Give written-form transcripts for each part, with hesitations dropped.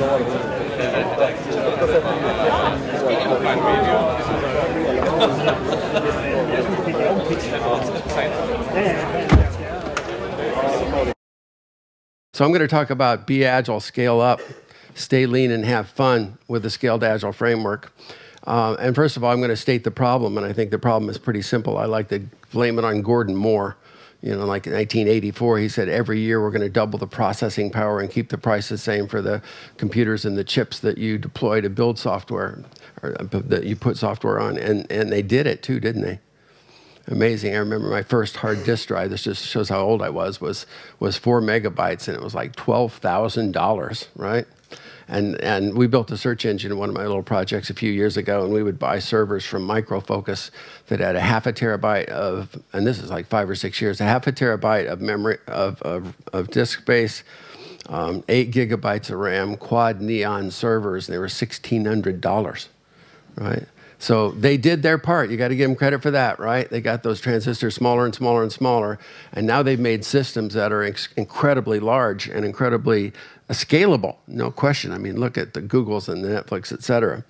So I'm going to talk about be agile, scale up, stay lean, and have fun with the Scaled Agile framework. And first of all, I'm going to state the problem, and I think the problem is pretty simple. I like to blame it on Gordon Moore. You know, like in 1984, he said, every year we're going to double the processing power and keep the price the same for the computers and the chips that you deploy to build software, or that you put software on. And they did it too, didn't they? Amazing. I remember my first hard disk drive, this just shows how old I was 4 megabytes, and it was like $12,000, right? And we built a search engine in one of my little projects a few years ago, and we would buy servers from Micro Focus that had a half a terabyte of, and this is like 5 or 6 years, a half a terabyte of memory, of disk space, 8 gigabytes of RAM, quad neon servers, and they were $1,600, right? So they did their part. You got to give them credit for that, right? They got those transistors smaller and smaller and smaller, and now they've made systems that are incredibly large and incredibly scalable, no question. I mean, look at the Googles and the Netflix, et cetera.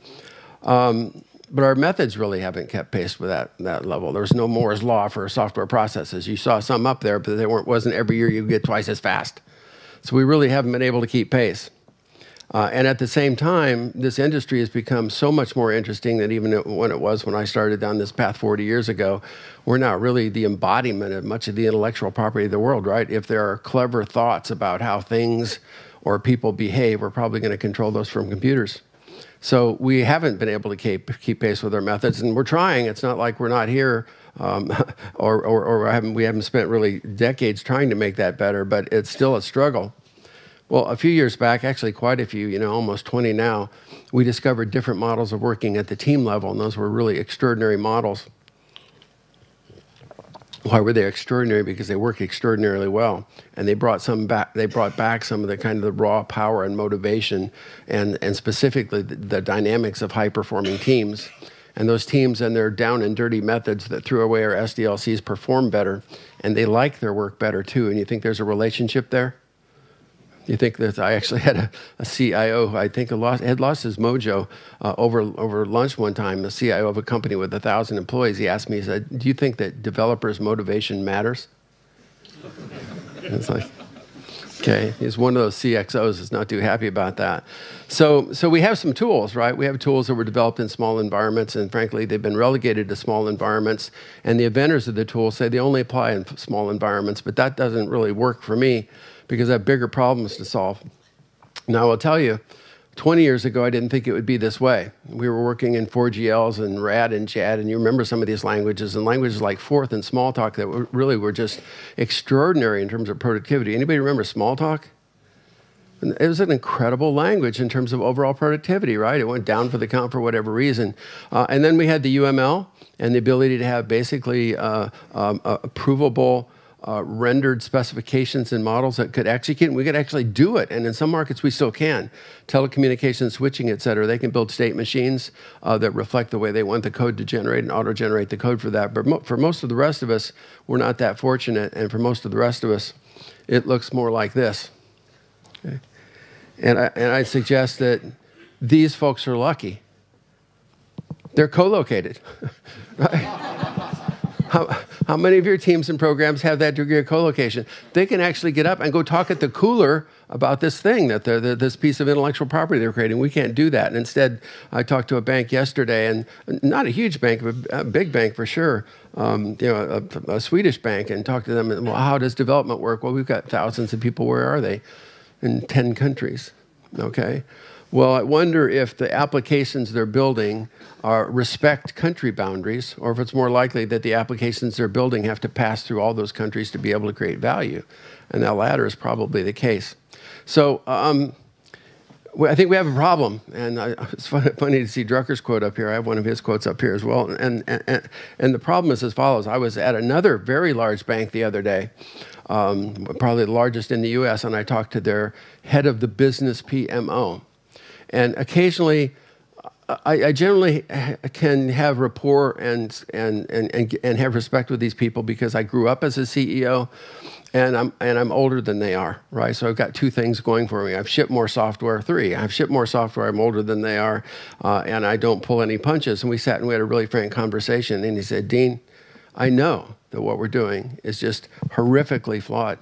But our methods really haven't kept pace with that level. There was no Moore's law for software processes. You saw some up there, but it wasn't every year you get twice as fast. So we really haven't been able to keep pace. And at the same time, this industry has become so much more interesting than even when it was when I started down this path 40 years ago. We're now really the embodiment of much of the intellectual property of the world, right? If there are clever thoughts about how things or people behave, we're probably going to control those from computers. So we haven't been able to keep pace with our methods, and we're trying. It's not like we're not here, we haven't spent really decades trying to make that better, but it's still a struggle. Well, a few years back, actually quite a few, you know, almost 20 now, we discovered different models of working at the team level, and those were really extraordinary models. Why were they extraordinary? Because they work extraordinarily well, and they brought back some of the kind of the raw power and motivation, and specifically the dynamics of high-performing teams. And those teams and their down and dirty methods that threw away our SDLCs perform better, and they like their work better too. And you think there's a relationship there? You think that I actually had a CIO who I think had lost his mojo over lunch one time, the CIO of a company with 1,000 employees. He asked me, he said, do you think that developers' motivation matters? It's like, okay, he's one of those CXOs that's not too happy about that. So we have some tools, right? We have tools that were developed in small environments, and frankly, they've been relegated to small environments. And the inventors of the tools say they only apply in small environments, but that doesn't really work for me, because I have bigger problems to solve. Now, I'll tell you, 20 years ago, I didn't think it would be this way. We were working in 4GLs and RAD and JAD, and you remember some of these languages, and languages like Forth and Smalltalk that really were just extraordinary in terms of productivity. Anybody remember Smalltalk? It was an incredible language in terms of overall productivity, right? It went down for the count for whatever reason. And then we had the UML and the ability to have basically provable rendered specifications and models that could execute, and we could actually do it. And in some markets, we still can. Telecommunications, switching, et cetera, they can build state machines that reflect the way they want the code to generate and auto-generate the code for that. But for most of the rest of us, we're not that fortunate. And for most of the rest of us, it looks more like this. Okay? And I suggest that these folks are lucky. They're co-located. Right? How many of your teams and programs have that degree of co-location? They can actually get up and go talk at the cooler about this thing, this piece of intellectual property they're creating. We can't do that. And instead, I talked to a bank yesterday, and not a huge bank, but a big bank for sure, a Swedish bank, and talked to them. Well, how does development work? Well, we've got thousands of people. Where are they? In 10 countries. Okay. Well, I wonder if the applications they're building respect country boundaries, or if it's more likely that the applications they're building have to pass through all those countries to be able to create value. And that latter is probably the case. So I think we have a problem. And it's funny to see Drucker's quote up here. I have one of his quotes up here as well. And the problem is as follows. I was at another very large bank the other day, probably the largest in the US, and I talked to their head of the business PMO. And occasionally, I generally can have rapport and have respect with these people because I grew up as a CEO, and I'm older than they are, right? So I've got two things going for me. I've shipped more software. Three, I've shipped more software. I'm older than they are, and I don't pull any punches. And we sat and we had a really frank conversation. And he said, Dean, I know that what we're doing is just horrifically flawed.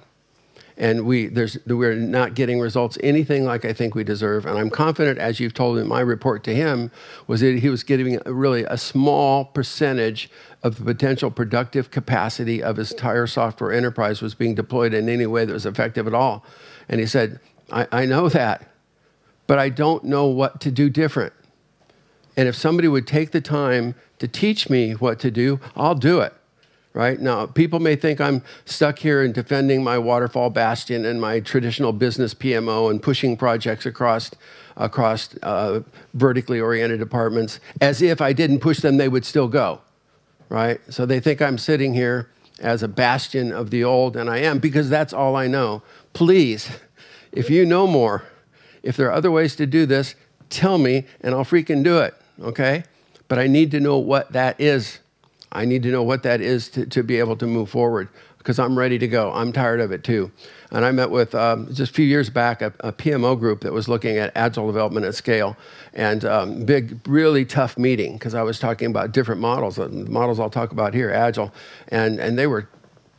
And we're not getting results anything like I think we deserve. And I'm confident, as you've told me, my report to him was that he was getting really a small percentage of the potential productive capacity of his entire software enterprise was being deployed in any way that was effective at all. And he said, I know that, but I don't know what to do different. And if somebody would take the time to teach me what to do, I'll do it. Right? Now, people may think I'm stuck here in defending my waterfall bastion and my traditional business PMO and pushing projects across vertically oriented departments. As if I didn't push them, they would still go. Right? So they think I'm sitting here as a bastion of the old, and I am, because that's all I know. Please, if you know more, if there are other ways to do this, tell me, and I'll freaking do it. Okay? But I need to know what that is. I need to know what that is to be able to move forward, because I'm ready to go. I'm tired of it too. And I met with, just a few years back, a PMO group that was looking at agile development at scale. And big, really tough meeting, because I was talking about different models, the models I'll talk about here, agile. And they were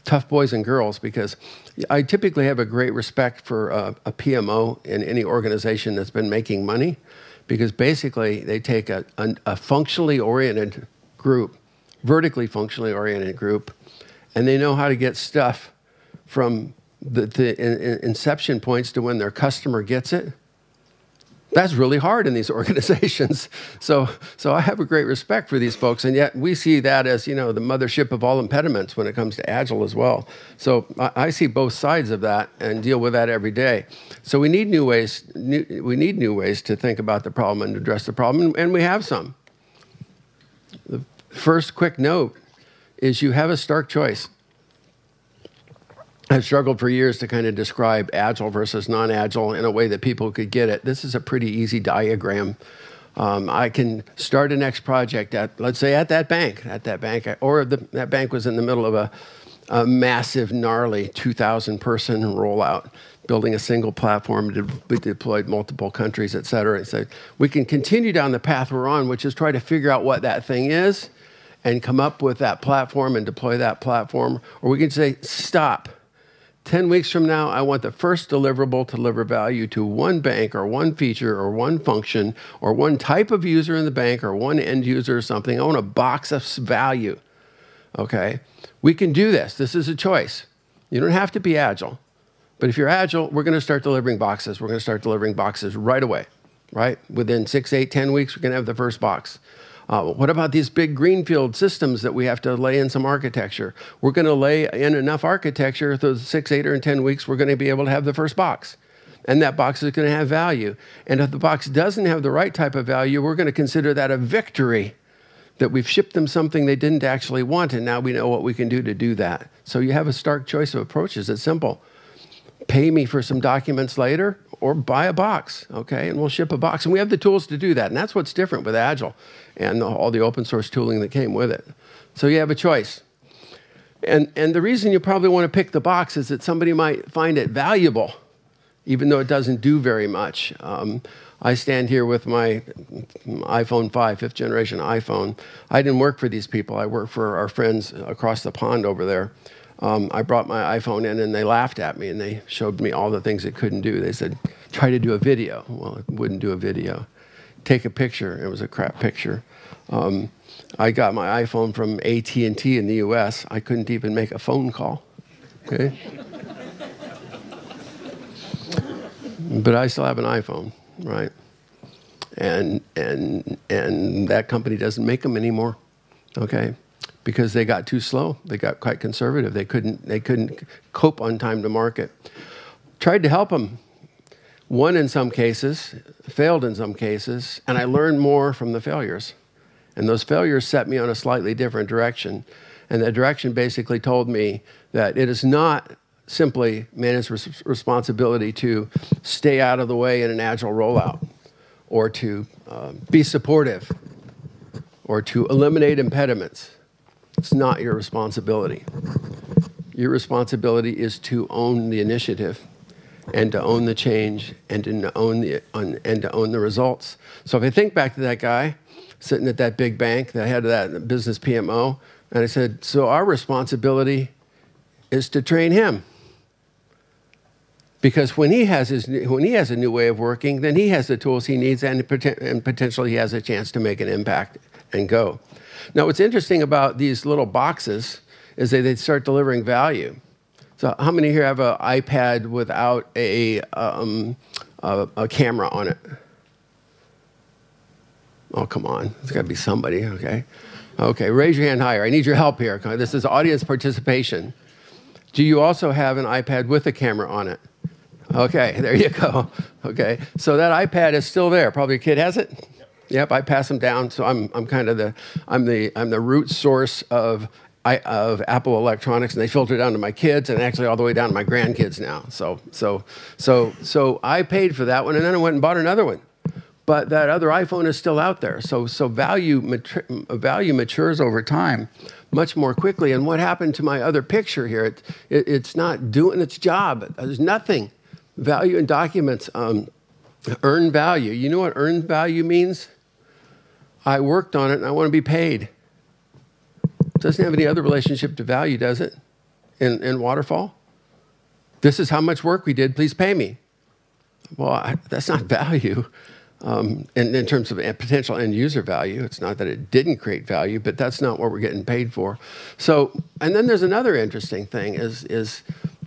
tough boys and girls, because I typically have a great respect for a PMO in any organization that's been making money, because basically they take a functionally oriented group, vertically functionally oriented group, and they know how to get stuff from the inception points to when their customer gets it. That's really hard in these organizations. So I have a great respect for these folks, and yet we see that as, the mothership of all impediments when it comes to Agile as well. So I see both sides of that and deal with that every day. So we need new ways. We need new ways to think about the problem and address the problem, and we have some. The first quick note is you have a stark choice. I've struggled for years to kind of describe Agile versus non-Agile in a way that people could get it. This is a pretty easy diagram. I can start a next project at, let's say, at that bank, or that bank was in the middle of a massive, gnarly 2,000-person rollout, building a single platform to be deployed multiple countries, et cetera. So we can continue down the path we're on, which is try to figure out what that thing is and come up with that platform and deploy that platform. Or we can say, stop. 10 weeks from now, I want the first deliverable to deliver value to one bank or one feature or one function or one type of user in the bank or one end user or something. I want a box of value. Okay? We can do this. This is a choice. You don't have to be Agile. But if you're Agile, we're going to start delivering boxes. We're going to start delivering boxes right away, right? Within 6, 8, 10 weeks, we're going to have the first box. What about these big greenfield systems that we have to lay in some architecture? We're going to lay in enough architecture, those 6, 8, or 10 weeks, we're going to be able to have the first box. And that box is going to have value. And if the box doesn't have the right type of value, we're going to consider that a victory, that we've shipped them something they didn't actually want, and now we know what we can do to do that. So you have a stark choice of approaches. It's simple. Pay me for some documents later, or buy a box, okay? And we'll ship a box. And we have the tools to do that. And that's what's different with Agile and all the open source tooling that came with it. So you have a choice. And the reason you probably want to pick the box is that somebody might find it valuable, even though it doesn't do very much. I stand here with my iPhone 5, 5th generation iPhone. I didn't work for these people. I worked for our friends across the pond over there. I brought my iPhone in, and they laughed at me, and they showed me all the things it couldn't do. They said, try to do a video. Well, it wouldn't do a video. Take a picture. It was a crap picture. I got my iPhone from AT&T in the US. I couldn't even make a phone call. Okay? But I still have an iPhone, right? And that company doesn't make them anymore, okay? Because they got too slow. They got quite conservative. They couldn't cope on time to market. Tried to help them. Won in some cases, failed in some cases, and I learned more from the failures. And those failures set me on a slightly different direction. And that direction basically told me that it is not simply management's responsibility to stay out of the way in an agile rollout, or to be supportive, or to eliminate impediments. It's not your responsibility. Your responsibility is to own the initiative and to own the change and to own the results. So if I think back to that guy sitting at that big bank, that had that business PMO, and I said, so our responsibility is to train him. Because when he has a new way of working, then he has the tools he needs, and potentially he has a chance to make an impact and go. Now, what's interesting about these little boxes is that they start delivering value. So how many here have an iPad without a camera on it? Oh, come on. There's got to be somebody, okay? Okay, raise your hand higher. I need your help here. This is audience participation. Do you also have an iPad with a camera on it? Okay, there you go. Okay, so that iPad is still there. Probably a kid has it? Yep, I pass them down. So I'm kind of the root source of Apple electronics, and they filter down to my kids, and actually all the way down to my grandkids now. So I paid for that one, and then I went and bought another one. But that other iPhone is still out there. So value matures over time much more quickly. And what happened to my other picture here? It's not doing its job. There's nothing. Value in documents, earn value. You know what earned value means? I worked on it and I want to be paid. It doesn't have any other relationship to value, does it? In Waterfall? This is how much work we did, please pay me. Well, that's not value. In terms of potential end user value. It's not that it didn't create value, but that's not what we're getting paid for. So, and then there's another interesting thing is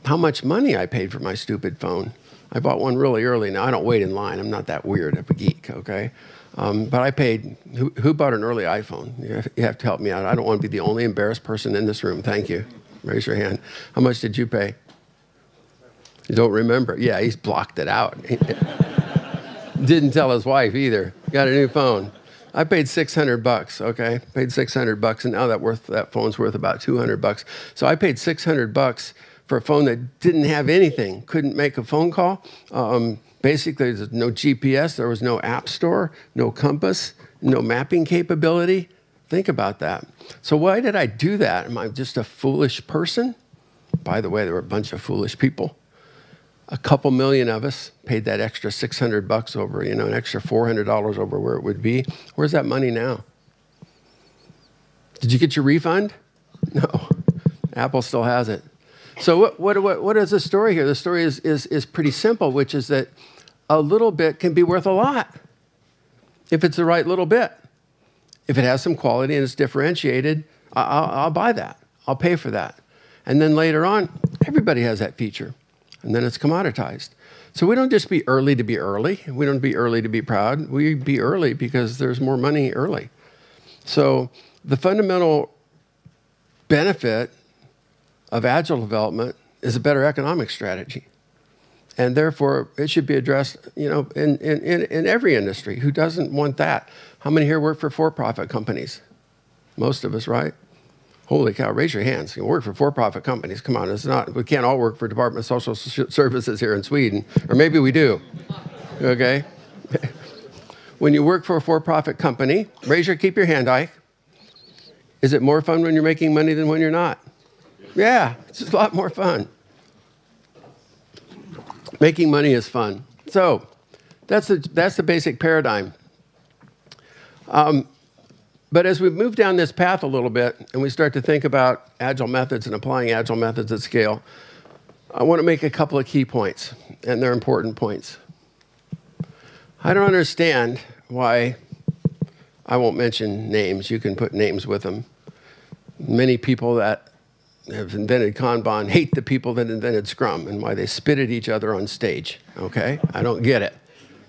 how much money I paid for my stupid phone. I bought one really early. Now, I don't wait in line. I'm not that weird of a geek, okay? But I paid, who bought an early iPhone? You have to help me out. I don't want to be the only embarrassed person in this room. Thank you. Raise your hand. How much did you pay? You don't remember? Yeah, he's blocked it out. Didn't tell his wife either. Got a new phone. I paid $600, okay? Paid $600, and now that phone's worth about $200. So I paid $600 for a phone that didn't have anything, couldn't make a phone call. Basically, there's no GPS, there was no app store, no compass, no mapping capability. Think about that. So why did I do that? Am I just a foolish person? By the way, there were a bunch of foolish people. A couple million of us paid that extra $600 over, an extra $400 over where it would be. Where's that money now? Did you get your refund? No. Apple still has it. So what is the story here? The story is pretty simple, which is that a little bit can be worth a lot if it's the right little bit. If it has some quality and it's differentiated, I'll buy that. I'll pay for that. And then later on, everybody has that feature. And then it's commoditized. So we don't just be early to be early. We don't be early to be proud. We be early because there's more money early. So the fundamental benefit of agile development is a better economic strategy. And therefore, it should be addressed, in every industry. Who doesn't want that? How many here work for for-profit companies? Most of us, right? Holy cow, raise your hands. You work for for-profit companies. Come on, we can't all work for Department of Social Services here in Sweden. Or maybe we do, okay? When you work for a for-profit company, keep your hand high. Is it more fun when you're making money than when you're not? Yeah, it's just a lot more fun. Making money is fun. So that's the basic paradigm. But as we move down this path a little bit and we start to think about agile methods and applying agile methods at scale, I want to make a couple of key points, and they're important points. I don't understand why, I won't mention names, you can put names with them. Many people that have invented Kanban hate the people that invented Scrum and why they spit at each other on stage, okay? I don't get it.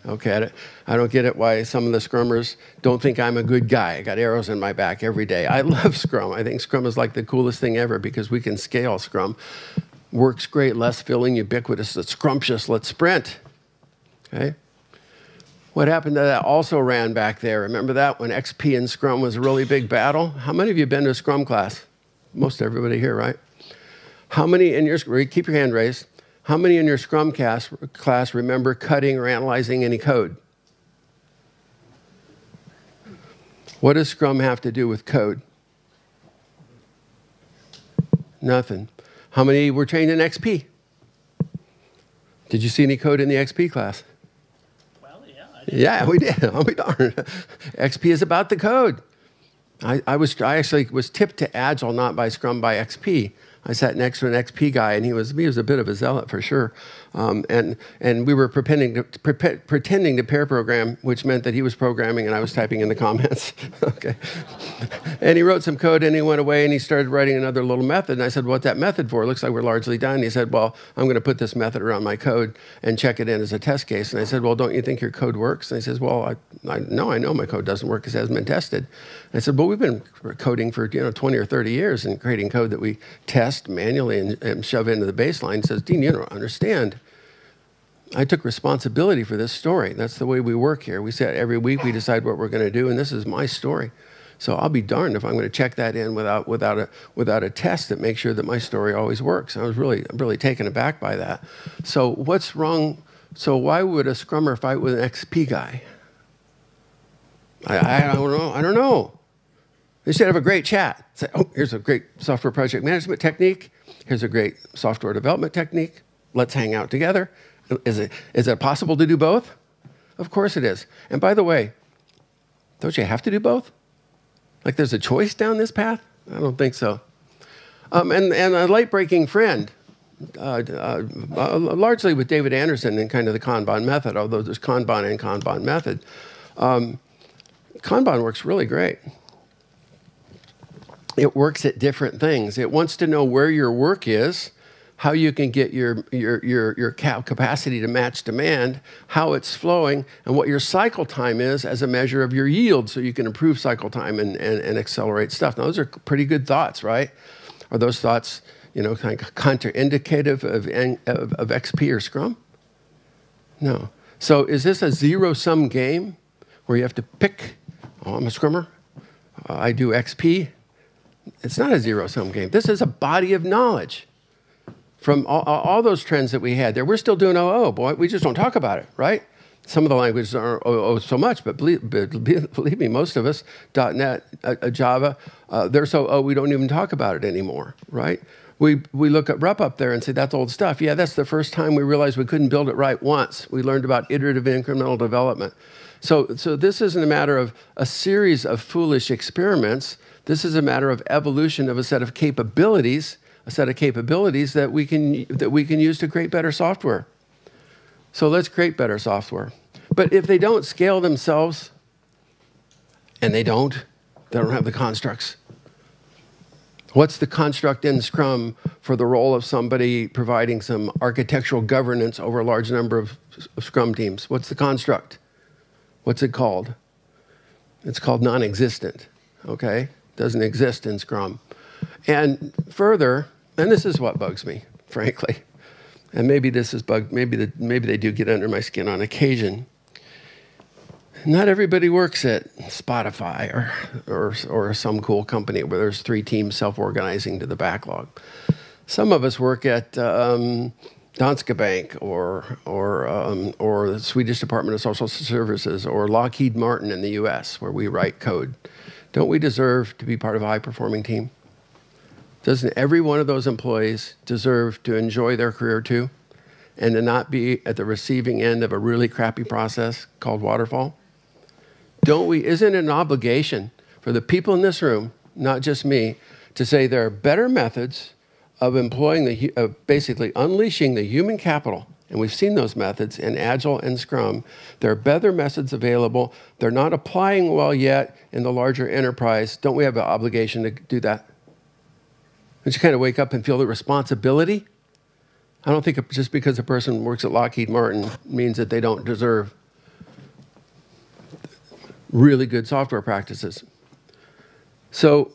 Okay, I don't get it why some of the Scrummers don't think I'm a good guy. I got arrows in my back every day. I love Scrum. I think Scrum is like the coolest thing ever because we can scale Scrum. Works great, less filling, ubiquitous, it's scrumptious, let's sprint. Okay? What happened to that also ran back there? Remember that when XP and Scrum was a really big battle? How many of you have been to a Scrum class? Most everybody here, right? How many in your, keep your hand raised. How many in your Scrum class remember cutting or analyzing any code? What does Scrum have to do with code? Nothing. How many were trained in XP? Did you see any code in the XP class? Well, yeah, I did. Yeah, we did. I'll be darned. XP is about the code. I actually was tipped to Agile, not by Scrum, by XP. I sat next to an XP guy, and he was a bit of a zealot for sure. And we were pretending to pair program, which meant that he was programming and I was typing in the comments. Okay. And he wrote some code and he went away and he started writing another little method. And I said, "What's that method for? It looks like we're largely done." He said, "Well, I'm going to put this method around my code and check it in as a test case." And I said, "Well, don't you think your code works?" And he says, "Well, I know my code doesn't work because it hasn't been tested." And I said, "Well, we've been coding for 20 or 30 years and creating code that we test manually and shove into the baseline." He says, "Dean, you don't understand. I took responsibility for this story. That's the way we work here. We said every week we decide what we're going to do, and this is my story. So I'll be darned if I'm going to check that in without a test that makes sure that my story always works." I was really taken aback by that. So what's wrong? So why would a Scrummer fight with an XP guy? I don't know. They should have a great chat. Say, "Oh, here's a great software project management technique. Here's a great software development technique. Let's hang out together." Is it possible to do both? Of course it is. And by the way, don't you have to do both? Like there's a choice down this path? I don't think so. And a late-breaking friend, largely with David Anderson and kind of the Kanban method, although there's Kanban and Kanban method. Kanban works really great. It works at different things. It wants to know where your work is, how you can get your capacity to match demand, how it's flowing, and what your cycle time is as a measure of your yield, so you can improve cycle time and accelerate stuff. Now, those are pretty good thoughts, right? Are those thoughts, kind of counterindicative of XP or Scrum? No. So is this a zero-sum game where you have to pick, "Oh, I'm a Scrummer, I do XP"? It's not a zero-sum game. This is a body of knowledge. From all those trends that we had there, we're still doing OO, boy. We just don't talk about it, right? Some of the languages aren't OO so much, but believe me, most of us, .NET, Java, they're so OO we don't even talk about it anymore, right? We look at rep up there and say, "That's old stuff." Yeah, that's the first time we realized we couldn't build it right once. We learned about iterative incremental development. So this isn't a matter of a series of foolish experiments. This is a matter of evolution of a set of capabilities that we can use to create better software. So let's create better software. But if they don't scale themselves, and they don't have the constructs. What's the construct in Scrum for the role of somebody providing some architectural governance over a large number of Scrum teams? What's the construct? What's it called? It's called non-existent, okay? Doesn't exist in Scrum. And further, and this is what bugs me, frankly, and maybe maybe they do get under my skin on occasion. Not everybody works at Spotify or some cool company where there's 3 teams self-organizing to the backlog. Some of us work at Danske Bank or the Swedish Department of Social Services or Lockheed Martin in the US, where we write code. Don't we deserve to be part of a high-performing team? Doesn't every one of those employees deserve to enjoy their career too, and to not be at the receiving end of a really crappy process called waterfall? Isn't it an obligation for the people in this room, not just me, to say there are better methods of basically unleashing the human capital, and we've seen those methods in Agile and Scrum. There are better methods available. They're not applying well yet in the larger enterprise. Don't we have an obligation to do that? Don't you kind of wake up and feel the responsibility? I don't think just because a person works at Lockheed Martin means that they don't deserve really good software practices. So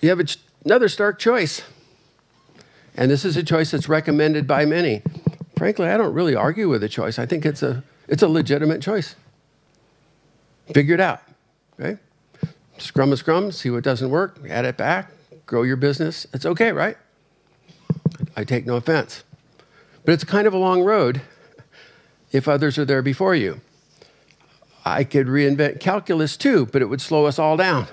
you have another stark choice. And this is a choice that's recommended by many. Frankly, I don't really argue with the choice. I think it's a legitimate choice. Figure it out, okay? Scrum is Scrum, see what doesn't work, add it back, grow your business. It's okay, right? I take no offense. But it's kind of a long road if others are there before you. I could reinvent calculus too, but it would slow us all down,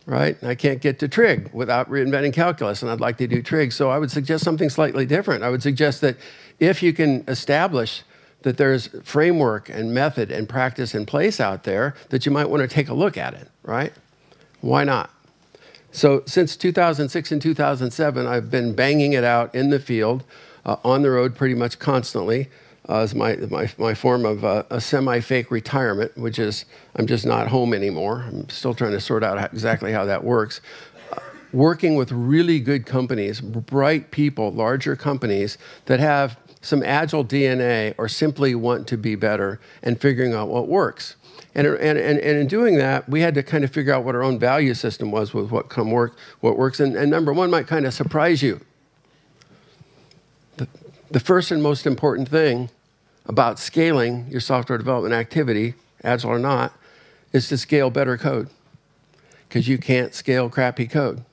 right? I can't get to trig without reinventing calculus, and I'd like to do trig. So I would suggest something slightly different. I would suggest that if you can establish that there's framework and method and practice in place out there, that you might want to take a look at it, right? Why not? So since 2006 and 2007, I've been banging it out in the field, on the road pretty much constantly, as my form of a semi-fake retirement, which is I'm just not home anymore. I'm still trying to sort out exactly how that works. Working with really good companies, bright people, larger companies that have some agile DNA or simply want to be better and figuring out what works. And in doing that, we had to kind of figure out what our own value system was with what works. And number one might kind of surprise you. The first and most important thing about scaling your software development activity, agile or not, is to scale better code. Because you can't scale crappy code.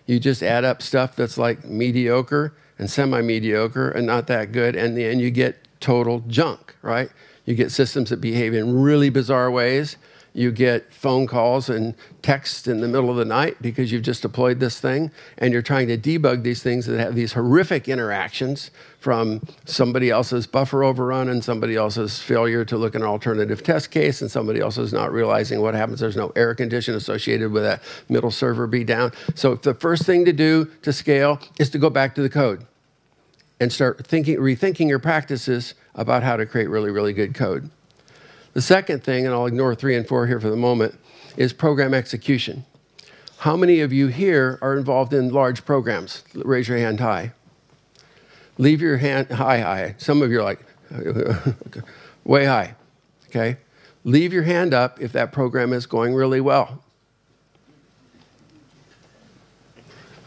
You just add up stuff that's like mediocre and semi-mediocre and not that good, and in the end you get total junk, right? You get systems that behave in really bizarre ways. You get phone calls and texts in the middle of the night because you've just deployed this thing, and you're trying to debug these things that have these horrific interactions from somebody else's buffer overrun and somebody else's failure to look at an alternative test case and somebody else is not realizing what happens. There's no error condition associated with that middle server be down. So the first thing to do to scale is to go back to the code and start rethinking your practices about how to create really, really good code. The second thing, and I'll ignore 3 and 4 here for the moment, is program execution. How many of you here are involved in large programs? Raise your hand high. Leave your hand high. Some of you are like, way high, okay? Leave your hand up if that program is going really well.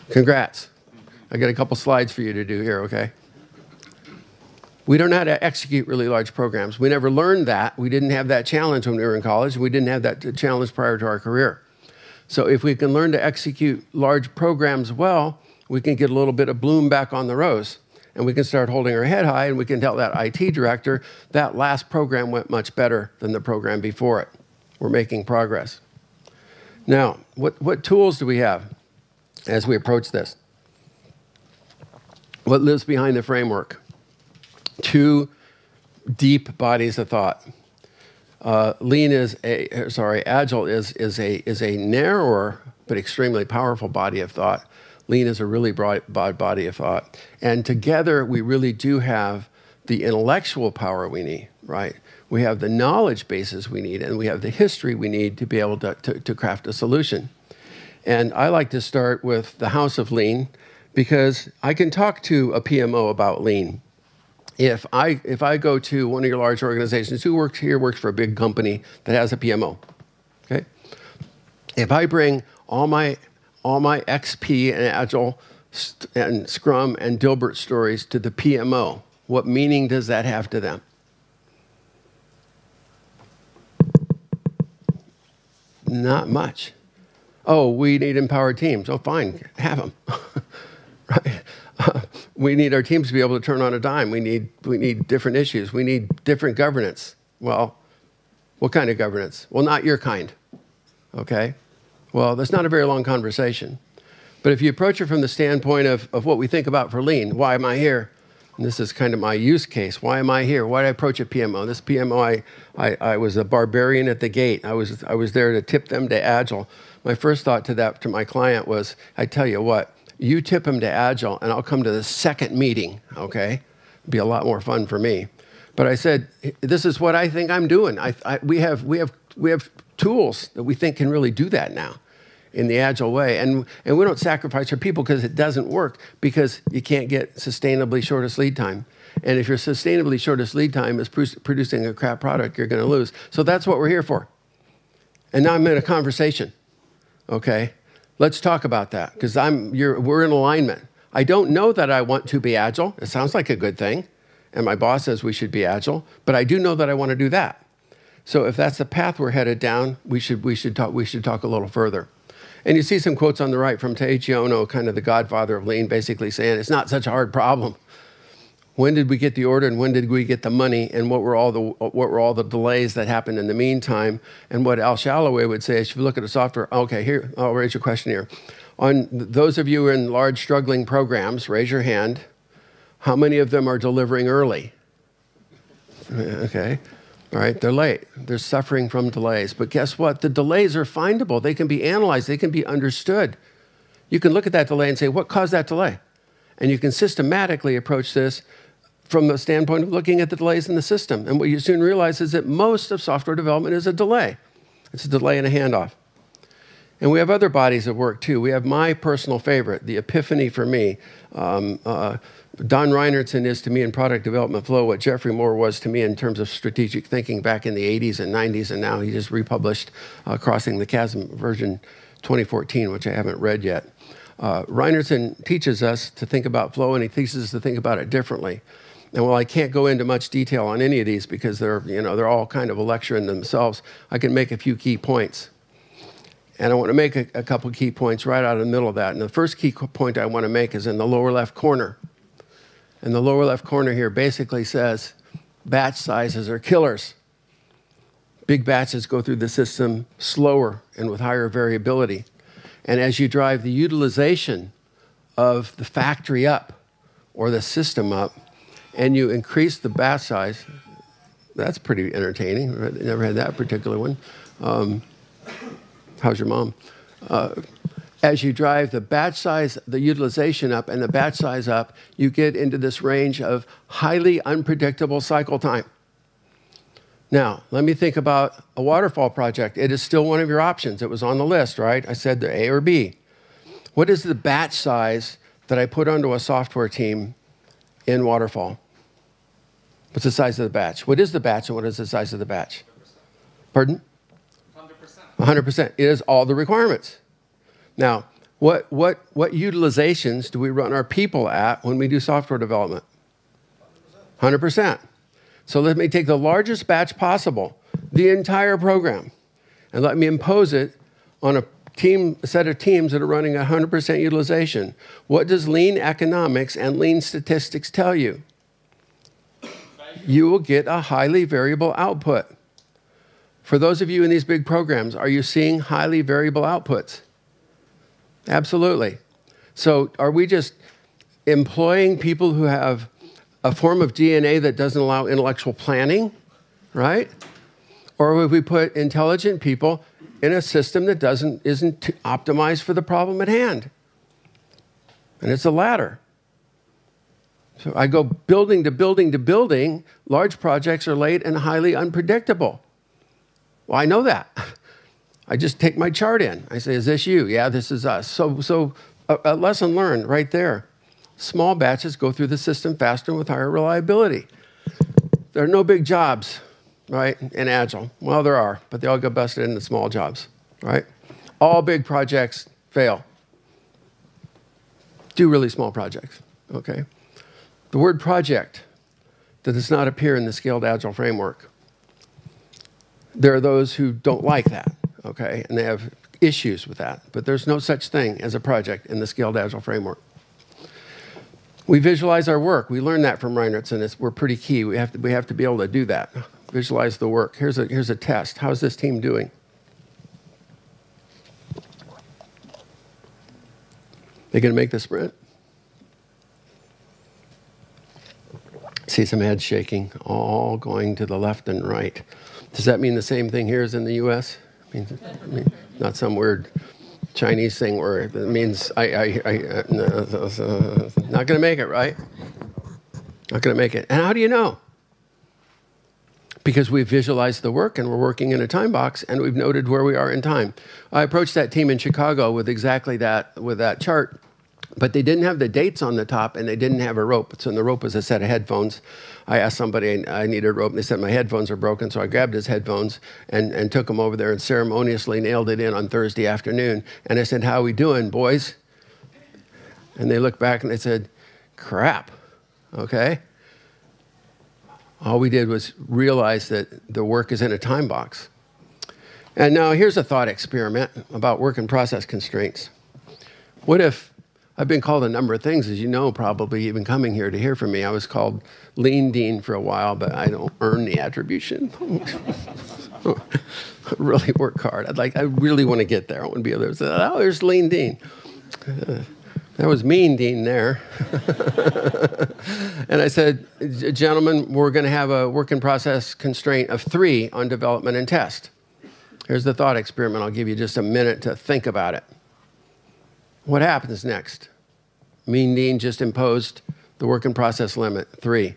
Congrats. I got a couple slides for you to do here, okay? We don't know how to execute really large programs. We never learned that. We didn't have that challenge when we were in college. We didn't have that challenge prior to our career. So if we can learn to execute large programs well, we can get a little bit of bloom back on the rose. And we can start holding our head high, and we can tell that IT director that last program went much better than the program before it. We're making progress. Now, what tools do we have as we approach this? What lives behind the framework? 2 deep bodies of thought. Agile is a narrower but extremely powerful body of thought. Lean is a really broad body of thought. And together, we really do have the intellectual power we need, right? We have the knowledge bases we need, and we have the history we need to be able to craft a solution. And I like to start with the house of Lean, because I can talk to a PMO about Lean. If I go to one of your large organizations, who works here works for a big company that has a PMO, okay? If I bring all my XP and Agile and Scrum and Dilbert stories to the PMO, what meaning does that have to them? Not much. Oh, we need empowered teams. Oh, fine, have them. Right? We need our teams to be able to turn on a dime. We need different issues. We need different governance. Well, what kind of governance? Well, not your kind, okay? Well, that's not a very long conversation. But if you approach it from the standpoint of what we think about for Lean, why am I here? And this is kind of my use case. Why am I here? Why did I approach a PMO? This PMO, I was a barbarian at the gate. I was there to tip them to Agile. My first thought to my client was, I tell you what, you tip them to Agile, and I'll come to the second meeting, okay? It'd be a lot more fun for me. But I said, this is what I think I'm doing. We have tools that we think can really do that now in the Agile way. And we don't sacrifice our people because it doesn't work, because you can't get sustainably shortest lead time. And if your sustainably shortest lead time is producing a crap product, you're going to lose. So that's what we're here for. And now I'm in a conversation, okay? Let's talk about that, because we're in alignment. I don't know that I want to be Agile. It sounds like a good thing, and my boss says we should be Agile, but I do know that I want to do that. So if that's the path we're headed down, we should talk a little further. And you see some quotes on the right from Taiichi Ohno, kind of the godfather of Lean, basically saying it's not such a hard problem. When did we get the order, and when did we get the money, and what were all the delays that happened in the meantime? And what Al Shalloway would say is, if you look at the software, okay, here, I'll raise your question here. On those of you who are in large struggling programs, raise your hand. How many of them are delivering early? Okay, all right, they're late. They're suffering from delays. But guess what? The delays are findable. They can be analyzed. They can be understood. You can look at that delay and say, what caused that delay? And you can systematically approach this from the standpoint of looking at the delays in the system. And what you soon realize is that most of software development is a delay. It's a delay and a handoff. And we have other bodies of work, too. We have my personal favorite, the epiphany for me. Don Reinertsen is to me in product development flow what Jeffrey Moore was to me in terms of strategic thinking back in the 80s and 90s, and now he just republished Crossing the Chasm version 2014, which I haven't read yet. Reinertsen teaches us to think about flow, and he teaches us to think about it differently. And while I can't go into much detail on any of these because they're all kind of a lecture in themselves, I can make a few key points. And I want to make a couple key points right out of the middle of that. And the first key point I want to make is in the lower left corner. And the lower left corner here basically says batch sizes are killers. Big batches go through the system slower and with higher variability. And as you drive the utilization of the factory up or the system up, and you increase the batch size, that's pretty entertaining. Never had that particular one. How's your mom? As you drive the batch size, the utilization up, and the batch size up, you get into this range of highly unpredictable cycle time. Now, let me think about a waterfall project. It is still one of your options. It was on the list, right? I said the A or B. What is the batch size that I put onto a software team in waterfall? What's the size of the batch? What is the batch, and what is the size of the batch? 100%. Pardon? 100%. 100%. It is all the requirements. Now, what utilizations do we run our people at when we do software development? 100%. So let me take the largest batch possible, the entire program, and let me impose it on a set of teams that are running 100% utilization. What does lean economics and lean statistics tell you? You will get a highly variable output. For those of you in these big programs, are you seeing highly variable outputs? Absolutely. So are we just employing people who have a form of DNA that doesn't allow intellectual planning, right? Or would we put intelligent people in a system that isn't optimized for the problem at hand? And it's the latter. So I go building to building to building. Large projects are late and highly unpredictable. Well, I know that. I just take my chart in. I say, is this you? Yeah, this is us. So a lesson learned right there. Small batches go through the system faster and with higher reliability. There are no big jobs, right, in Agile. Well, there are, but they all get busted into small jobs, right? All big projects fail. Do really small projects, okay? The word project does not appear in the Scaled Agile framework. There are those who don't like that, okay, and they have issues with that, but there's no such thing as a project in the Scaled Agile framework. We visualize our work. We learned that from Reinertsen. We're pretty key. We have to be able to do that. Visualize the work. Here's a test. How's this team doing? They going to make the sprint? See some heads shaking, all going to the left and right. Does that mean the same thing here as in the U.S.? I mean, not some weird Chinese thing where it means not going to make it, right? Not going to make it. And how do you know? Because we've visualized the work and we're working in a time box and we've noted where we are in time. I approached that team in Chicago with exactly that, with that chart, but they didn't have the dates on the top and they didn't have a rope. So in the rope was a set of headphones. I asked somebody, I needed a rope, and they said my headphones are broken, so I grabbed his headphones and took them over there and ceremoniously nailed it in on Thursday afternoon. And I said, how are we doing, boys? And they looked back and they said, crap, okay? All we did was realize that the work is in a time box. And now here's a thought experiment about work and process constraints. What if I've been called a number of things, as you know, probably even coming here to hear from me. I was called Lean Dean for a while, but I don't earn the attribution. I really work hard. I really want to get there. I want to be able to say, oh, there's Lean Dean. That was Mean Dean there. And I said, gentlemen, we're going to have a work in process constraint of 3 on development and test. Here's the thought experiment. I'll give you just a minute to think about it. What happens next? Mean Dean just imposed the work in process limit, 3.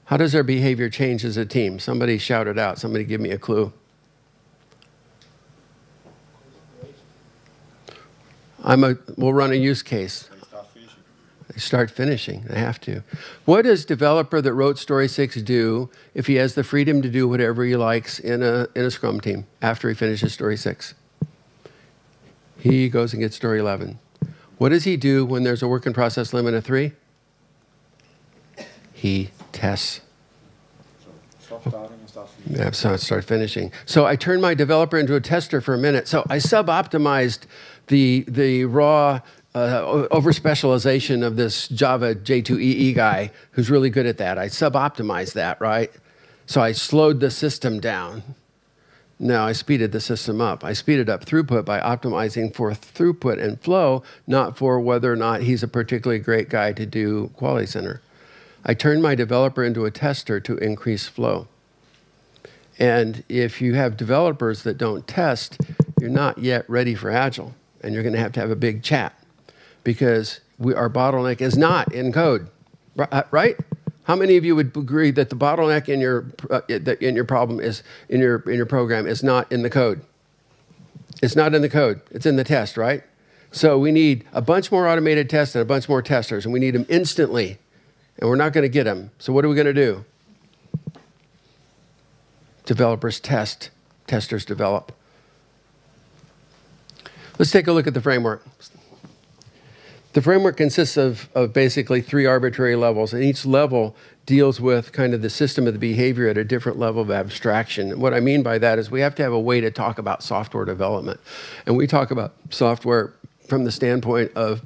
How does their behavior change as a team? Somebody shout it out. Somebody give me a clue. We'll run a use case. They start finishing. They have to. What does developer that wrote Story 6 do if he has the freedom to do whatever he likes in a Scrum team after he finishes Story 6? He goes and gets Story 11. What does he do when there's a work in process limit of 3? He tests. Stop starting and start finishing. Yeah, so start finishing. So I turned my developer into a tester for a minute. So I sub-optimized the raw over-specialization of this Java J2EE guy who's really good at that. I sub-optimized that, right? So I slowed the system down. No, I speeded the system up. I speeded up throughput by optimizing for throughput and flow, not for whether or not he's a particularly great guy to do Quality Center. I turned my developer into a tester to increase flow. And if you have developers that don't test, you're not yet ready for Agile. And you're going to have a big chat because our bottleneck is not in code, right? How many of you would agree that the bottleneck in your problem is in your program is not in the code? It's not in the code. It's in the test, right? So we need a bunch more automated tests and a bunch more testers, and we need them instantly, and we're not going to get them. So what are we going to do? Developers test, testers develop. Let's take a look at the framework. The framework consists of basically 3 arbitrary levels, and each level deals with kind of the system of the behavior at a different level of abstraction. And what I mean by that is we have to have a way to talk about software development. And we talk about software from the standpoint of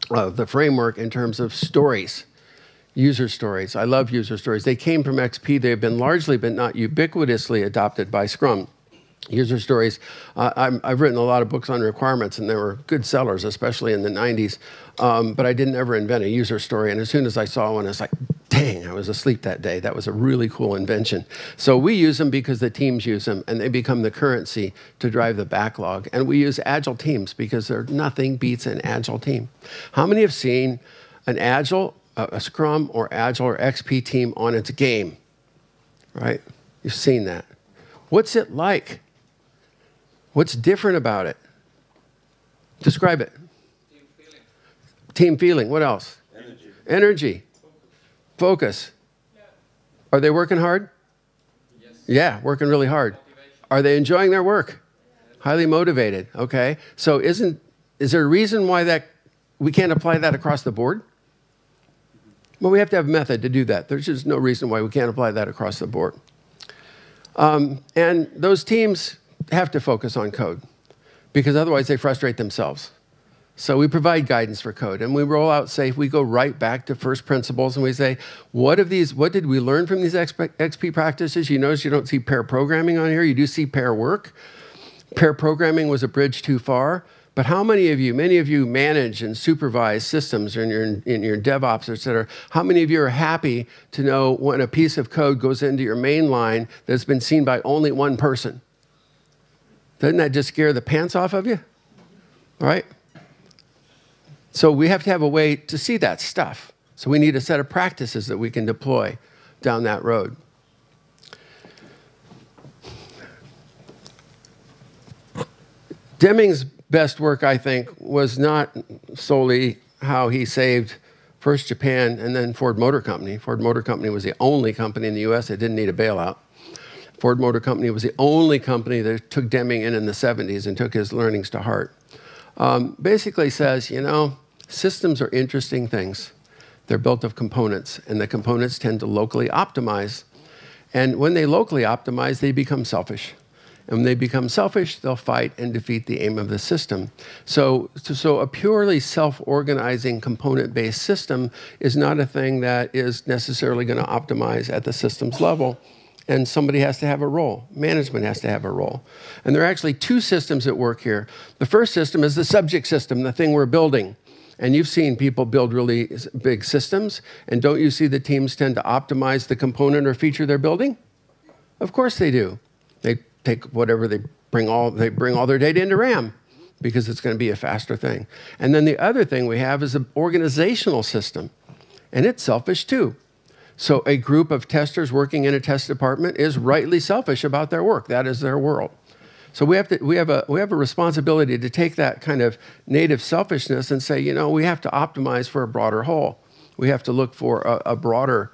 the framework in terms of stories, user stories. I love user stories. They came from XP. They've been largely, but not ubiquitously, adopted by Scrum. User stories, I've written a lot of books on requirements, and they were good sellers, especially in the 90s. But I didn't ever invent a user story. And as soon as I saw one, I was like, dang, I was asleep that day. That was a really cool invention. So we use them because the teams use them, and they become the currency to drive the backlog. And we use Agile teams because nothing beats an Agile team. How many have seen an Agile, a Scrum, or Agile, or XP team on its game? Right? You've seen that. What's it like? What's different about it? Describe it. Team feeling. Team feeling. What else? Energy. Energy. Focus. Yeah. Are they working hard? Yes. Yeah, working really hard. Are they enjoying their work? Highly motivated. Okay. So is there a reason why we can't apply that across the board? Well, we have to have a method to do that. There's just no reason why we can't apply that across the board. And those teams have to focus on code because otherwise they frustrate themselves. So we provide guidance for code, and we roll out safe. We go right back to first principles, and we say, what did we learn from these XP practices? You notice you don't see pair programming on here. You do see pair work. Pair programming was a bridge too far. But how many of you manage and supervise systems in your DevOps, et cetera? How many of you are happy to know when a piece of code goes into your main line that's been seen by only one person? Doesn't that just scare the pants off of you? Right? So we have to have a way to see that stuff. So we need a set of practices that we can deploy down that road. Deming's best work, I think, was not solely how he saved first Japan and then Ford Motor Company. Ford Motor Company was the only company in the US that didn't need a bailout. Ford Motor Company was the only company that took Deming in the 70s and took his learnings to heart. Basically says, systems are interesting things. They're built of components, and the components tend to locally optimize. And when they locally optimize, they become selfish. And when they become selfish, they'll fight and defeat the aim of the system. So a purely self-organizing component-based system is not a thing that is necessarily going to optimize at the systems level. And somebody has to have a role. Management has to have a role. And there are actually two systems at work here. The first system is the subject system, the thing we're building. And you've seen people build really big systems. And don't you see the teams tend to optimize the component or feature they're building? Of course they do. They take whatever they bring all their data into RAM because it's going to be a faster thing. And then the other thing we have is an organizational system. And it's selfish too. So a group of testers working in a test department is rightly selfish about their work. That is their world. So we have a responsibility to take that kind of native selfishness and say, you know, we have to optimize for a broader whole. We have to look for a broader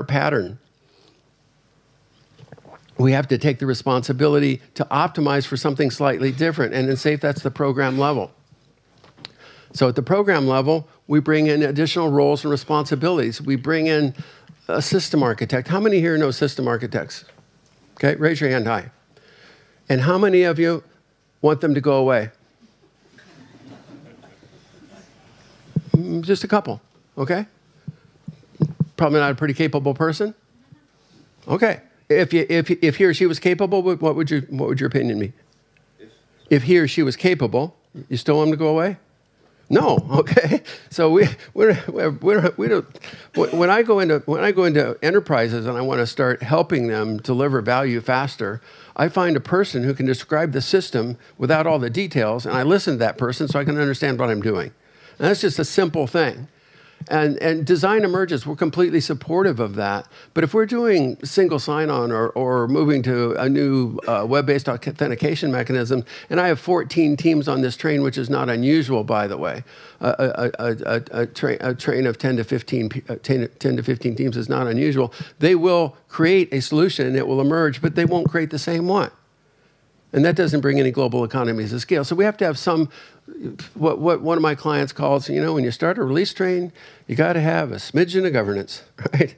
pattern. We have to take the responsibility to optimize for something slightly different, and then say if that's the program level. So at the program level, we bring in additional roles and responsibilities. We bring in a system architect. How many here know system architects? Okay, raise your hand high. And how many of you want them to go away? Just a couple, okay? Probably not a pretty capable person? Okay. If he or she was capable, what would your opinion be? If he or she was capable, you still want them to go away? No, okay. So we don't. When I go into enterprises and I want to start helping them deliver value faster, I find a person who can describe the system without all the details, and I listen to that person so I can understand what I'm doing. And that's just a simple thing. And design emerges. We're completely supportive of that. But if we're doing single sign-on or moving to a new web-based authentication mechanism, and I have 14 teams on this train, which is not unusual, by the way, a train of 10 to 15 teams is not unusual. They will create a solution, and it will emerge, but they won't create the same one. And that doesn't bring any global economies of scale. So we have to have some, what one of my clients calls, you know, when you start a release train, you got to have a smidgen of governance, right?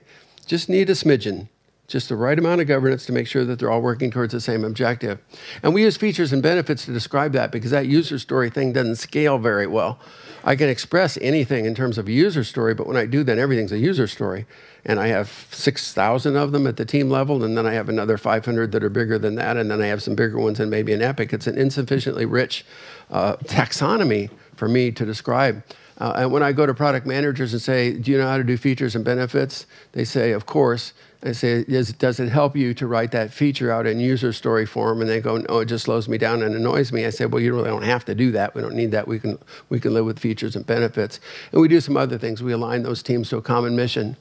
Just need a smidgen, just the right amount of governance to make sure that they're all working towards the same objective. And we use features and benefits to describe that because that user story thing doesn't scale very well. I can express anything in terms of a user story, but when I do, then everything's a user story. And I have 6,000 of them at the team level, and then I have another 500 that are bigger than that, and then I have some bigger ones and maybe an epic. It's an insufficiently rich taxonomy for me to describe. And when I go to product managers and say, do you know how to do features and benefits? They say, of course. I say, does it help you to write that feature out in user story form? And they go, no, it just slows me down and annoys me. I say, well, you really don't have to do that. We don't need that. We can live with features and benefits. And we do some other things. We align those teams to a common mission.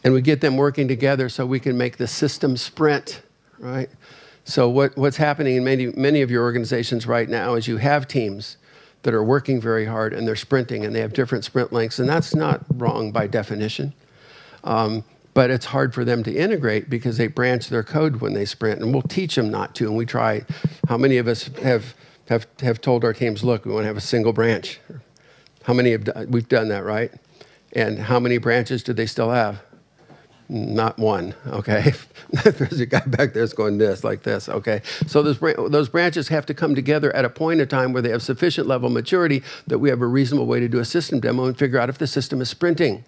And we get them working together so we can make the system sprint, right? So what's happening in many of your organizations right now is you have teams that are working very hard and they're sprinting and they have different sprint lengths. And that's not wrong by definition. But it's hard for them to integrate because they branch their code when they sprint, and we'll teach them not to. And we try. How many of us have told our teams, look, we want to have a single branch? How many we've done that, right? And how many branches do they still have? Not one, okay? There's a guy back there that's going this, like this, okay? So those branches have to come together at a point in time where they have sufficient level of maturity that we have a reasonable way to do a system demo and figure out if the system is sprinting.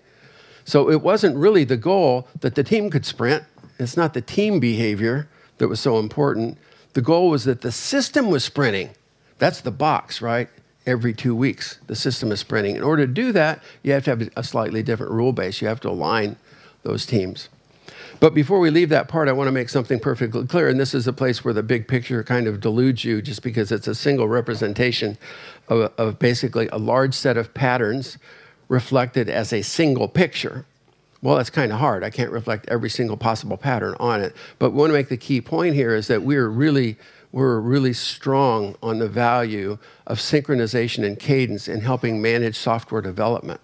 So it wasn't really the goal that the team could sprint. It's not the team behavior that was so important. The goal was that the system was sprinting. That's the box, right? Every 2 weeks, the system is sprinting. In order to do that, you have to have a slightly different rule base. You have to align those teams. But before we leave that part, I want to make something perfectly clear, and this is a place where the big picture kind of deludes you just because it's a single representation of basically a large set of patterns reflected as a single picture. Well, that's kind of hard. I can't reflect every single possible pattern on it. But we want to make the key point here is that we're really strong on the value of synchronization and cadence in helping manage software development.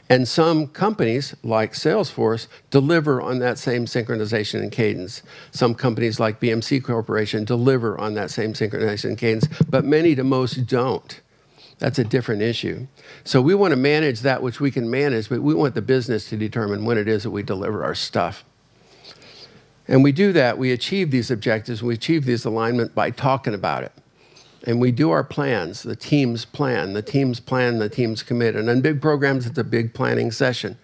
And some companies, like Salesforce, deliver on that same synchronization and cadence. Some companies, like BMC Corporation, deliver on that same synchronization and cadence, but many to most don't. That's a different issue. So we want to manage that which we can manage, but we want the business to determine when it is that we deliver our stuff. And we do that, we achieve these objectives, we achieve this alignment by talking about it. And we do our plans, the teams plan, the teams plan, the teams commit. And on big programs, it's a big planning session,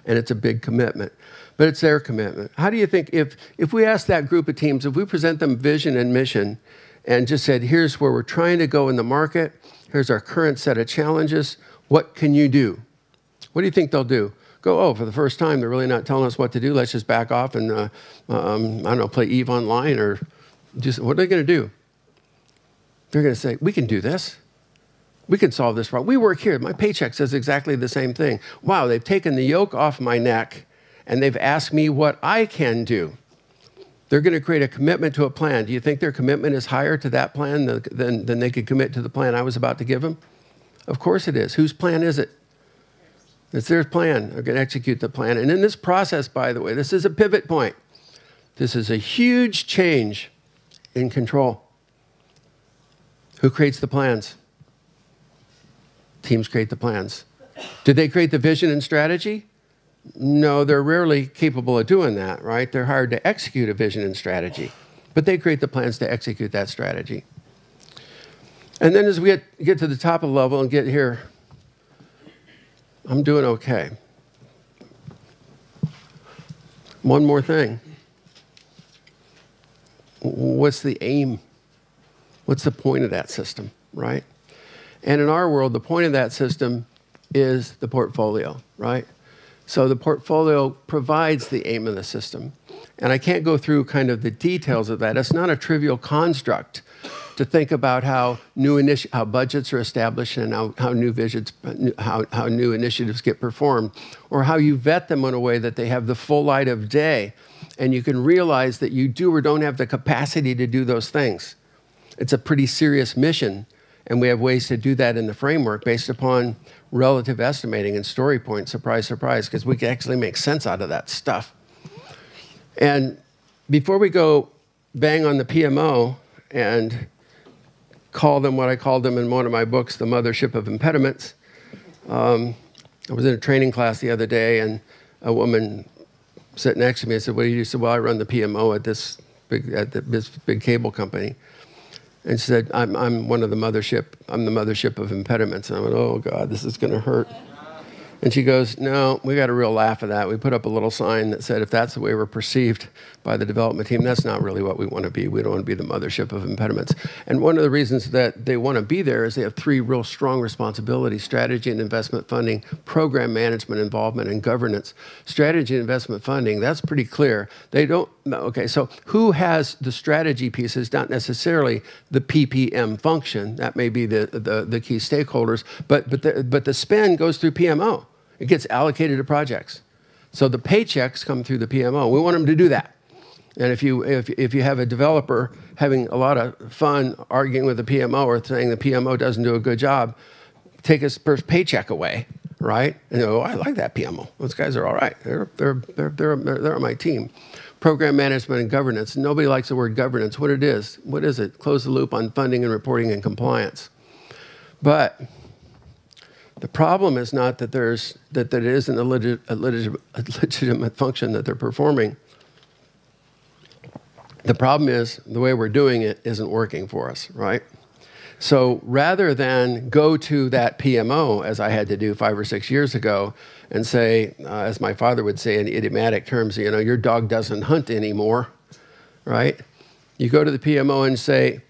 and it's a big commitment. But it's their commitment. How do you think, if we ask that group of teams, if we present them vision and mission, and just said, here's where we're trying to go in the market, here's our current set of challenges, what can you do? What do you think they'll do? Go, oh, for the first time, they're really not telling us what to do. Let's just back off and, I don't know, play EVE Online, or just, what are they going to do? They're going to say, we can do this. We can solve this problem. We work here. My paycheck says exactly the same thing. Wow, they've taken the yoke off my neck, and they've asked me what I can do. They're going to create a commitment to a plan. Do you think their commitment is higher to that plan than they could commit to the plan I was about to give them? Of course it is. Whose plan is it? It's their plan. They're going to execute the plan. And in this process, by the way, this is a pivot point. This is a huge change in control. Who creates the plans? Teams create the plans. Did they create the vision and strategy? No, they're rarely capable of doing that, right? They're hired to execute a vision and strategy, but they create the plans to execute that strategy. And then as we get to the top of the level and get here, I'm doing okay. One more thing. What's the aim? What's the point of that system, right? And in our world, the point of that system is the portfolio, right? So the portfolio provides the aim of the system. And I can't go through kind of the details of that. It's not a trivial construct to think about how how budgets are established and how new initiatives get performed, or how you vet them in a way that they have the full light of day, and you can realize that you do or don't have the capacity to do those things. It's a pretty serious mission, and we have ways to do that in the framework based upon relative estimating and story points, surprise, surprise, because we can actually make sense out of that stuff. And before we go bang on the PMO and call them what I called them in one of my books, the mothership of impediments, I was in a training class the other day, and a woman sat next to me and said, what do you do? I said, well, I run the PMO at this big cable company. And she said, I'm one of the mothership, I'm the mothership of impediments. And I went, oh God, this is going to hurt. And she goes, no, we got a real laugh at that. We put up a little sign that said, if that's the way we're perceived by the development team, that's not really what we want to be. We don't want to be the mothership of impediments. And one of the reasons that they want to be there is they have three real strong responsibilities: strategy and investment funding, program management, involvement, and governance. Strategy and investment funding, that's pretty clear. They don't, okay, so who has the strategy pieces? Not necessarily the PPM function. That may be the key stakeholders, but the spend goes through PMO. It gets allocated to projects. So the paychecks come through the PMO. We want them to do that. And if you have a developer having a lot of fun arguing with the PMO or saying the PMO doesn't do a good job, take his first paycheck away, right? And oh, I like that PMO. Those guys are all right. They're on my team. Program management and governance. Nobody likes the word governance. What is it? Close the loop on funding and reporting and compliance. But the problem is not that it isn't a legitimate function that they're performing. The problem is the way we're doing it isn't working for us, right? So rather than go to that PMO, as I had to do 5 or 6 years ago, and say, as my father would say in idiomatic terms, you know, your dog doesn't hunt anymore, right? You go to the PMO and say,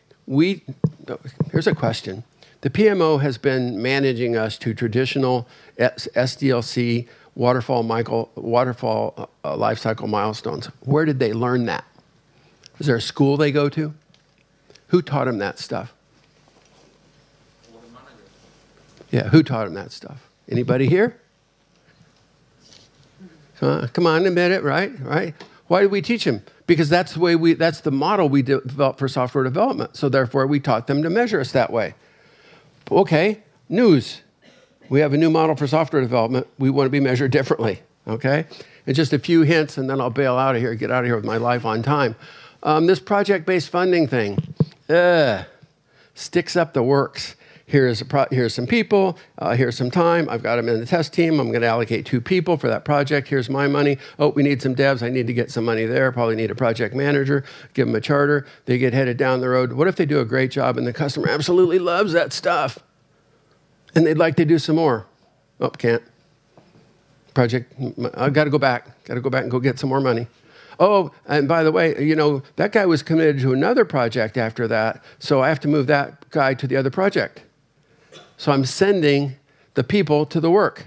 here's a question. The PMO has been managing us to traditional SDLC waterfall life cycle milestones. Where did they learn that? Is there a school they go to? Who taught them that stuff? Yeah, who taught them that stuff? Anybody here? Come on, admit it, right? Why did we teach them? Because that's the model we developed for software development. So therefore, we taught them to measure us that way. Okay, news. We have a new model for software development. We want to be measured differently, okay? And just a few hints, and then I'll bail out of here, get out of here with my life on time. This project-based funding thing, sticks up the works. here's some people, here's some time. I've got them in the test team. I'm going to allocate 2 people for that project. Here's my money. Oh, we need some devs. I need to get some money there. Probably need a project manager. Give them a charter. They get headed down the road. What if they do a great job and the customer absolutely loves that stuff and they'd like to do some more? Oh, can't. Project, I've got to go back. Got to go back and go get some more money. Oh, and by the way, you know, that guy was committed to another project after that, so I have to move that guy to the other project. So I'm sending the people to the work,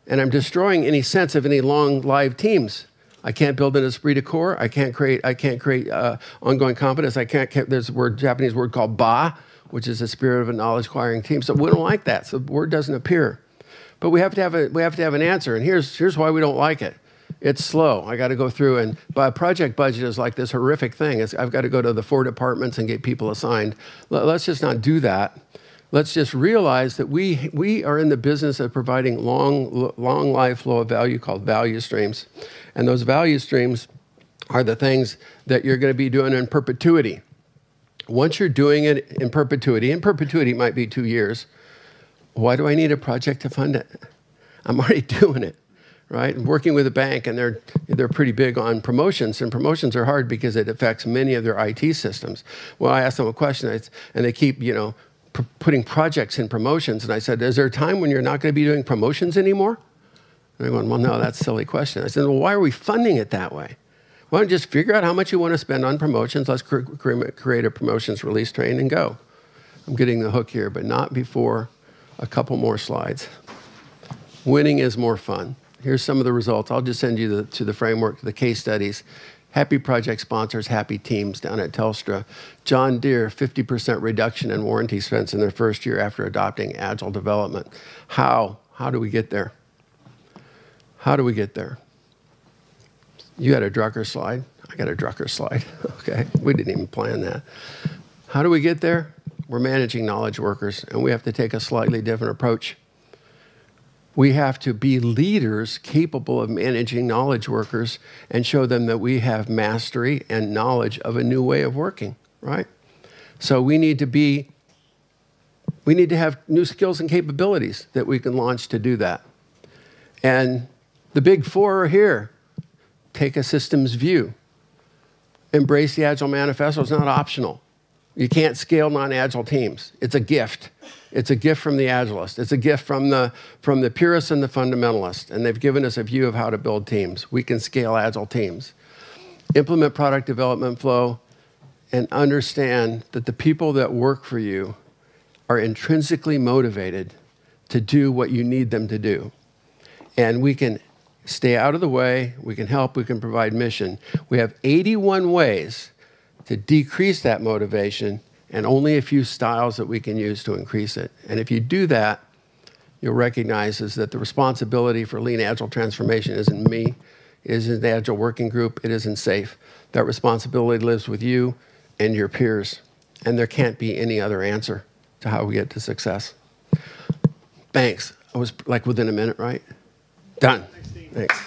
and I'm destroying any sense of any long live teams. I can't build an esprit de corps. I can't create ongoing competence. There's a Japanese word called ba, which is the spirit of a knowledge acquiring team. So we don't like that. So the word doesn't appear. But we have to have an answer, and here's why we don't like it. It's slow. I got to go through, and a project budget is like this horrific thing. I've got to go to the 4 departments and get people assigned. Let's just not do that. Let's just realize that we are in the business of providing long life flow of value called value streams. And those value streams are the things that you're going to be doing in perpetuity. Once you're doing it in perpetuity might be 2 years, why do I need a project to fund it? I'm already doing it, right? I'm working with a bank, and they're pretty big on promotions, and promotions are hard because it affects many of their IT systems. Well, I asked them a question, and they keep, you know, putting projects in promotions, and I said, is there a time when you're not going to be doing promotions anymore? And they're going, well, no, that's a silly question. I said, well, why are we funding it that way? Why don't you just figure out how much you want to spend on promotions? Let's create a promotions release train and go. I'm getting the hook here, but not before a couple more slides. Winning is more fun. Here's some of the results. I'll just send you to the framework, the case studies. Happy project sponsors, happy teams down at Telstra. John Deere, 50% reduction in warranty expense in their first year after adopting Agile development. How? How do we get there? How do we get there? You had a Drucker slide. I got a Drucker slide. Okay, we didn't even plan that. How do we get there? We're managing knowledge workers, and we have to take a slightly different approach. We have to be leaders capable of managing knowledge workers and show them that we have mastery and knowledge of a new way of working, right? So we need to have new skills and capabilities that we can launch to do that. And the big 4 are here. Take a systems view. Embrace the Agile Manifesto. It's not optional. You can't scale non-Agile teams. It's a gift. It's a gift from the Agilist. It's a gift from the purists and the fundamentalists. And they've given us a view of how to build teams. We can scale Agile teams. Implement product development flow and understand that the people that work for you are intrinsically motivated to do what you need them to do. And we can stay out of the way. We can help. We can provide mission. We have 81 ways to decrease that motivation, and only a few styles that we can use to increase it. And if you do that, you'll recognize is that the responsibility for lean Agile transformation isn't me, it isn't the Agile working group, it isn't SAFE. That responsibility lives with you and your peers, and there can't be any other answer to how we get to success. Thanks. I was like within a minute, right? Done. Thanks.